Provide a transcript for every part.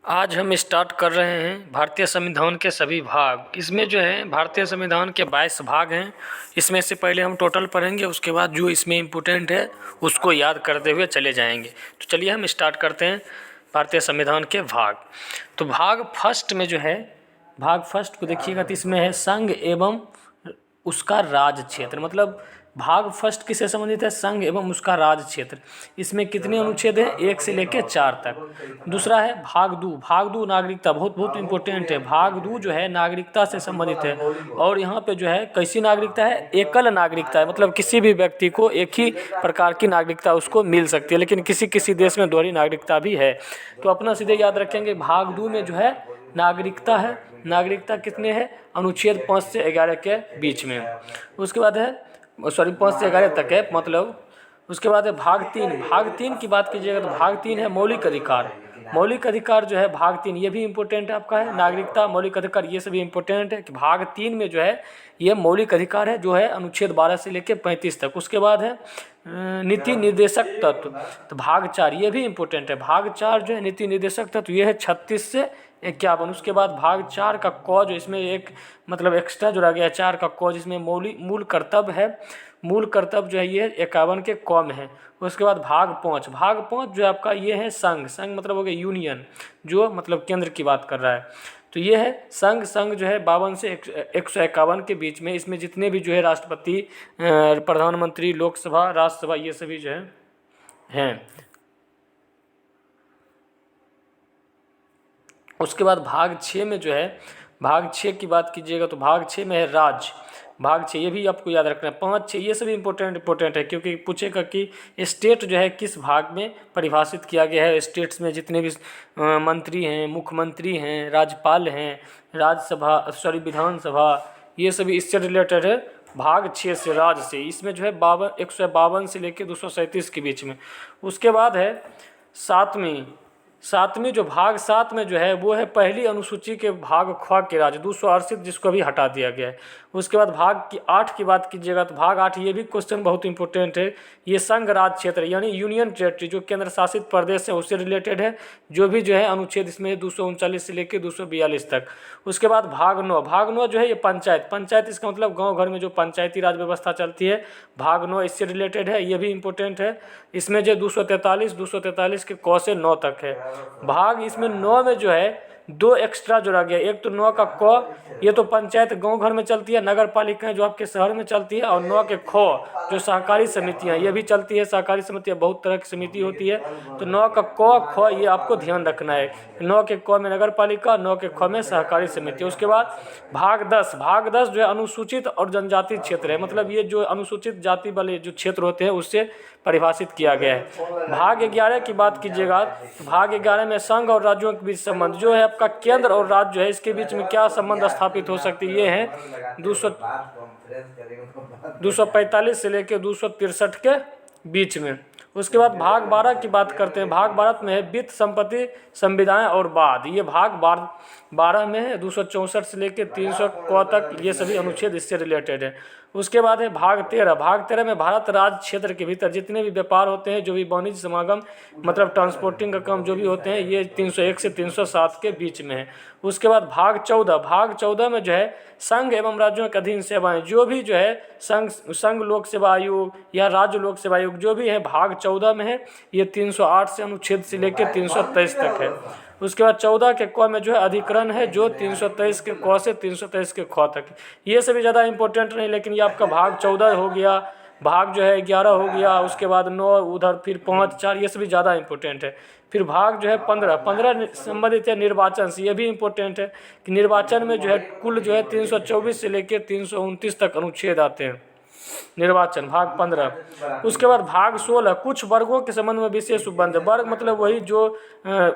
आज हम स्टार्ट कर रहे हैं भारतीय संविधान के सभी भाग। इसमें जो है भारतीय संविधान के 22 भाग हैं। इसमें से पहले हम टोटल पढ़ेंगे, उसके बाद जो इसमें इम्पोर्टेंट है उसको याद करते हुए चले जाएंगे। तो चलिए हम स्टार्ट करते हैं भारतीय संविधान के भाग। तो भाग फर्स्ट में जो है, भाग फर्स्ट को देखिएगा तो इसमें है संघ एवं उसका राज क्षेत्र। मतलब भाग फर्स्ट किससे संबंधित है? संघ एवं उसका राज क्षेत्र। इसमें कितने अनुच्छेद हैं? 1 से लेकर 4 तक। दूसरा है भाग दू। भाग दू नागरिकता, बहुत इंपॉर्टेंट है। भाग दू जो है नागरिकता से संबंधित है, और यहाँ पे जो है कैसी नागरिकता है? एकल नागरिकता है। मतलब किसी भी व्यक्ति को एक ही प्रकार की नागरिकता उसको मिल सकती है, लेकिन किसी किसी देश में दोहरी नागरिकता भी है। तो अपना सीधे याद रखेंगे, भाग दू में जो है नागरिकता है। नागरिकता कितने हैं? अनुच्छेद 5 से 11 के बीच में। उसके बाद है 5 से 11 तक है मतलब। उसके बाद है भाग 3। भाग 3 की बात कीजिएगा तो भाग 3 है मौलिक अधिकार। मौलिक अधिकार जो है भाग 3, ये भी इम्पोर्टेंट है आपका है। नागरिकता, मौलिक अधिकार, ये सभी इम्पोर्टेंट है कि भाग 3 में जो है ये मौलिक अधिकार है, जो है अनुच्छेद 12 से लेकर 35 तक। उसके बाद है नीति निर्देशक तत्व। तो भाग 4 ये भी इम्पोर्टेंट है। भाग 4 जो है नीति निर्देशक तत्व, ये है 36 से 51। उसके बाद भाग 4 का क जो इसमें एक मतलब एक्स्ट्रा जोड़ा गया है 4 का क, जिसमें मूल कर्तव्य है। मूल कर्तव्य जो है ये 51 के क में है। उसके बाद भाग 5। भाग 5 जो है आपका ये है संघ। संघ मतलब हो गया यूनियन, जो मतलब केंद्र की बात कर रहा है। तो ये है संघ। संघ जो है 52 से 151 के बीच में। इसमें जितने भी जो है राष्ट्रपति, प्रधानमंत्री, लोकसभा, राज्यसभा, ये सभी जो हैं। उसके बाद भाग 6 में जो है, भाग 6 की बात कीजिएगा तो भाग 6 में है राज्य। भाग 6 ये भी आपको याद रखना है। 5, 6 ये सभी इंपॉर्टेंट है, क्योंकि पूछेगा कि स्टेट जो है किस भाग में परिभाषित किया गया है। स्टेट्स में जितने भी मंत्री हैं, मुख्यमंत्री हैं, राज्यपाल हैं, विधानसभा, ये सभी इससे रिलेटेड है। भाग 6 से राज्य से, इसमें जो है 152 से लेकर 237 के बीच में। उसके बाद है सातवीं जो भाग 7 में जो है वो है पहली अनुसूची के भाग ख के राज्य 268, जिसको भी हटा दिया गया है। उसके बाद भाग 8 की बात कीजिएगा तो भाग 8 ये भी क्वेश्चन बहुत इंपॉर्टेंट है। ये संघ राज क्षेत्र यानी यूनियन टेरिटरी, जो केंद्र शासित प्रदेश है उससे रिलेटेड है। जो भी जो है अनुच्छेद इसमें 239 से लेकर 242 तक। उसके बाद भाग 9। भाग 9 जो है ये पंचायत, इसका मतलब गाँव घर में जो पंचायती राज व्यवस्था चलती है, भाग 9 इससे रिलेटेड है। ये भी इम्पोर्टेंट है। इसमें जो 243 के क से 9 तक है। भाग इसमें 9 में जो है 2 एक्स्ट्रा जोड़ा गया। एक तो 9 का क, ये तो पंचायत गांव घर में चलती है, नगर पालिकाएं जो आपके शहर में चलती है। और 9 के ख जो सहकारी समितियां, ये भी चलती है। सहकारी समितियां बहुत तरह की समिति होती है। तो 9 का क ख ये आपको ध्यान रखना है। 9 के क में नगर पालिका, 9 के ख में सहकारी समिति। उसके बाद भाग 10। भाग 10 जो है अनुसूचित और जनजाति क्षेत्र है। मतलब ये जो अनुसूचित जाति वाले जो क्षेत्र होते हैं उससे परिभाषित किया गया है। भाग 11 की बात कीजिएगा, भाग 11 में संघ और राज्यों के बीच संबंध जो है आपका केंद्र और राज्य जो है इसके बीच में क्या संबंध स्थापित हो सकती है। ये है 245 से लेकर 263 के बीच में। उसके बाद भाग 12 की बात करते हैं। भाग 12 में है वित्त, संपत्ति, संविदाएं और वाद। ये भाग 12 में है 264 से लेकर 300 क तक। ये सभी अनुच्छेद इससे रिलेटेड है। उसके बाद है भाग 13। भाग 13 में भारत राज्य क्षेत्र के भीतर जितने भी व्यापार होते हैं, जो भी वाणिज्य समागम मतलब ट्रांसपोर्टिंग का काम जो भी होते हैं, ये 301 से 307 के बीच में है। उसके बाद भाग 14। भाग 14 में जो है संघ एवं राज्यों के अधीन सेवाएं, जो भी जो है संघ लोक सेवा आयोग या राज्य लोक सेवा आयोग जो भी है, भाग 14 में है। ये 308 से अनुच्छेद से लेकर 323 तक है। उसके बाद 14 के क में जो है अधिकरण है, जो 323 के क से 323 के ख तक। ये सभी ज़्यादा इंपॉर्टेंट नहीं, लेकिन ये आपका भाग 14 हो गया, भाग जो है 11 हो गया। उसके बाद 9, उधर फिर 5, 4, ये सभी ज़्यादा इंपॉर्टेंट है। फिर भाग जो है 15 संबंधित है निर्वाचन से। ये भी इम्पोर्टेंट है कि निर्वाचन में जो है कुल जो है 324 से लेकर 329 तक अनुच्छेद आते हैं। निर्वाचन भाग 15। उसके बाद भाग 16 कुछ वर्गों के संबंध में विशेष उपबंध। वर्ग मतलब वही जो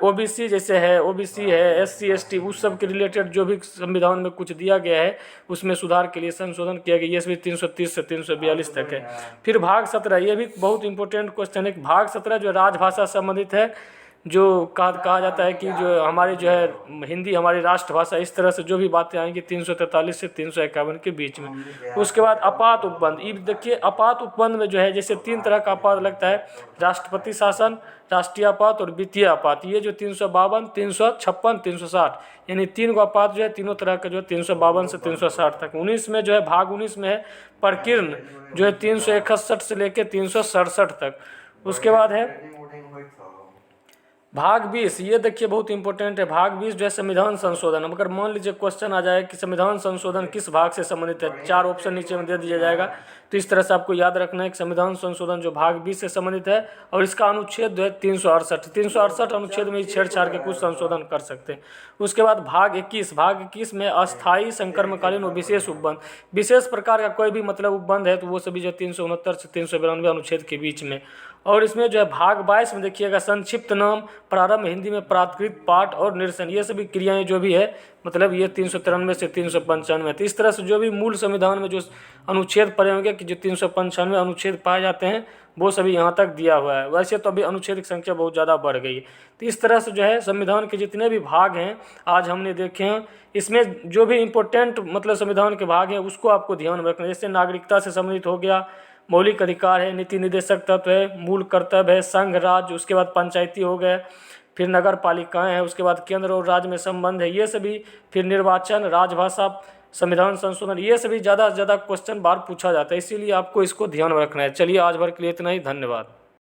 ओबीसी जैसे है, ओबीसी है, एससी एसटी, उस सब के रिलेटेड जो भी संविधान में कुछ दिया गया है उसमें सुधार के लिए संशोधन किया गया। ये सभी 330 से 342 तक है। फिर भाग 17, ये भी बहुत इंपॉर्टेंट क्वेश्चन है। भाग 17 जो राजभाषा संबंधित है, जो कहा जाता है कि जो हमारी जो है हिंदी हमारी राष्ट्रभाषा, इस तरह से जो भी बातें आएंगी 343 से 351 के बीच में। उसके बाद आपात उपबंध, ये देखिए आपात उपबंध में जो है जैसे 3 तरह का आपात लगता है, राष्ट्रपति शासन, राष्ट्रीय आपात और वित्तीय आपात। ये जो 352, 356, 360 यानी 3 गो आपात जो है तीनों तरह का जो है 352 से 360 तक। 19 में जो है भाग 19 में है प्रकीर्ण जो है 361 से लेकर 367 तक। उसके बाद है भाग 20, ये देखिए बहुत इंपॉर्टेंट है। भाग 20 जो है संविधान संशोधन। अगर मान लीजिए क्वेश्चन आ जाए कि संविधान संशोधन किस भाग से संबंधित है, 4 ऑप्शन नीचे में दे दिया जाएगा, तो इस तरह से आपको याद रखना है कि संविधान संशोधन जो भाग 20 से संबंधित है और इसका अनुच्छेद जो है 368 अनुच्छेद में छेड़छाड़ के कुछ संशोधन कर सकते हैं। उसके बाद भाग 21, भाग 21 में अस्थायी संक्रमणकालीन और विशेष उपबंध, विशेष प्रकार का कोई भी मतलब उपबंध है तो वो सभी जो 369 से 392 अनुच्छेद के बीच में। और इसमें जो है भाग 22 में देखिएगा संक्षिप्त नाम, प्रारंभ, हिंदी में प्राकृत, पाठ और निरसन, ये सभी क्रियाएं जो भी है मतलब ये 393 से 395। तो इस तरह से जो भी मूल संविधान में जो अनुच्छेद पड़े होंगे कि जो 395 अनुच्छेद पाए जाते हैं वो सभी यहाँ तक दिया हुआ है। वैसे तो अभी अनुच्छेद की संख्या बहुत ज़्यादा बढ़ गई है। तो इस तरह से जो है संविधान के जितने भी भाग हैं आज हमने देखे हैं, इसमें जो भी इम्पोर्टेंट मतलब संविधान के भाग हैं उसको आपको ध्यान में रखना है। जैसे नागरिकता से संबंधित हो गया, मौलिक अधिकार है, नीति निर्देशक तत्व है, मूल कर्तव्य है, संघ राज्य, उसके बाद पंचायती हो गए, फिर नगर पालिकाएँ हैं, उसके बाद केंद्र और राज्य में संबंध है ये सभी, फिर निर्वाचन, राजभाषा, संविधान संशोधन, ये सभी ज़्यादा से ज़्यादा क्वेश्चन बार पूछा जाता है, इसीलिए आपको इसको ध्यान में रखना है। चलिए आज भर के लिए इतना ही, धन्यवाद।